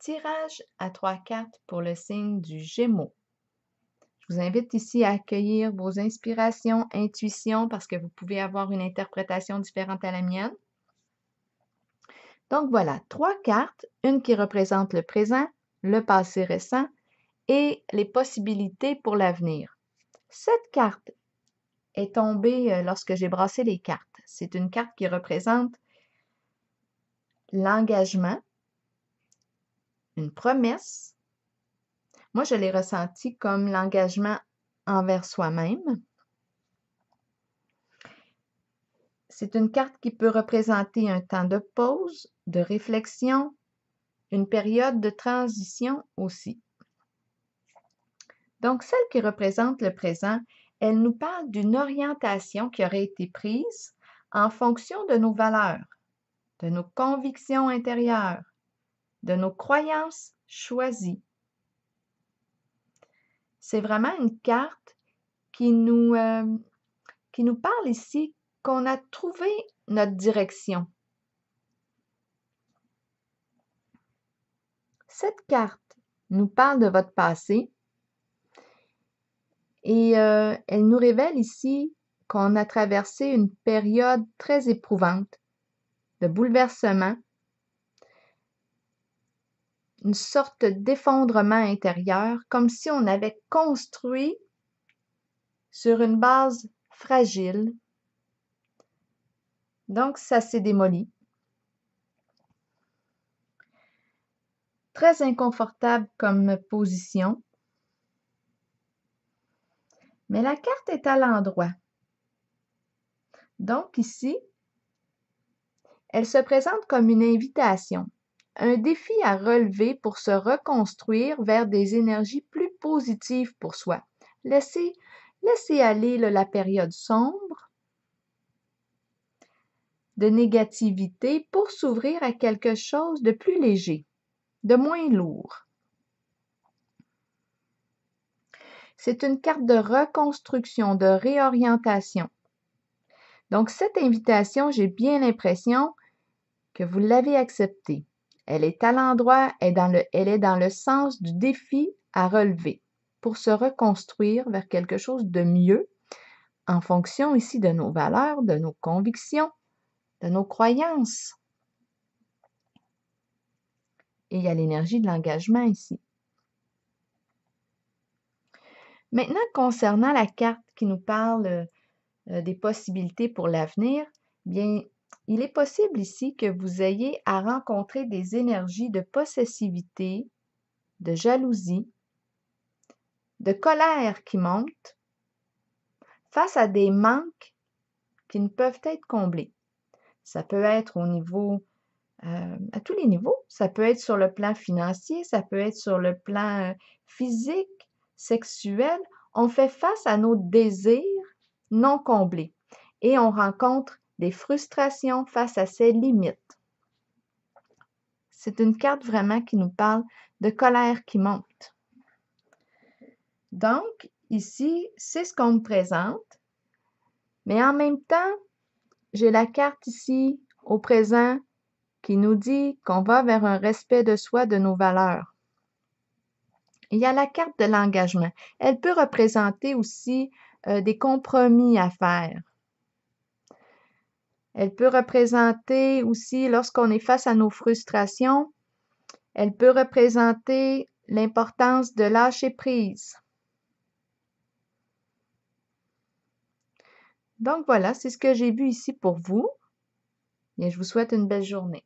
Tirage à 3 cartes pour le signe du Gémeaux. Je vous invite ici à accueillir vos inspirations, intuitions, parce que vous pouvez avoir une interprétation différente à la mienne. Donc voilà, 3 cartes, une qui représente le présent, le passé récent et les possibilités pour l'avenir. Cette carte est tombée lorsque j'ai brassé les cartes. C'est une carte qui représente l'engagement, une promesse. Moi, je l'ai ressenti comme l'engagement envers soi-même. C'est une carte qui peut représenter un temps de pause, de réflexion, une période de transition aussi. Donc, celle qui représente le présent, elle nous parle d'une orientation qui aurait été prise en fonction de nos valeurs, de nos convictions intérieures, de nos croyances choisies. C'est vraiment une carte qui nous parle ici qu'on a trouvé notre direction. Cette carte nous parle de votre passé et elle nous révèle ici qu'on a traversé une période très éprouvante de bouleversement, une sorte d'effondrement intérieur, comme si on avait construit sur une base fragile. Donc, ça s'est démoli. Très inconfortable comme position. Mais la carte est à l'endroit. Donc ici, elle se présente comme une invitation, un défi à relever pour se reconstruire vers des énergies plus positives pour soi. Laissez aller la période sombre de négativité pour s'ouvrir à quelque chose de plus léger, de moins lourd. C'est une carte de reconstruction, de réorientation. Donc, cette invitation, j'ai bien l'impression que vous l'avez acceptée. Elle est à l'endroit, elle est dans le sens du défi à relever pour se reconstruire vers quelque chose de mieux en fonction ici de nos valeurs, de nos convictions, de nos croyances. Et il y a l'énergie de l'engagement ici. Maintenant, concernant la carte qui nous parle des possibilités pour l'avenir, bien, il est possible ici que vous ayez à rencontrer des énergies de possessivité, de jalousie, de colère qui montent face à des manques qui ne peuvent être comblés. Ça peut être au niveau, à tous les niveaux. Ça peut être sur le plan financier, ça peut être sur le plan physique, sexuel. On fait face à nos désirs non comblés et on rencontre des frustrations face à ces limites. C'est une carte vraiment qui nous parle de colère qui monte. Donc, ici, c'est ce qu'on me présente, mais en même temps, j'ai la carte ici au présent qui nous dit qu'on va vers un respect de soi, de nos valeurs. Il y a la carte de l'engagement. Elle peut représenter aussi des compromis à faire. Elle peut représenter aussi, lorsqu'on est face à nos frustrations, elle peut représenter l'importance de lâcher prise. Donc voilà, c'est ce que j'ai vu ici pour vous. Et je vous souhaite une belle journée.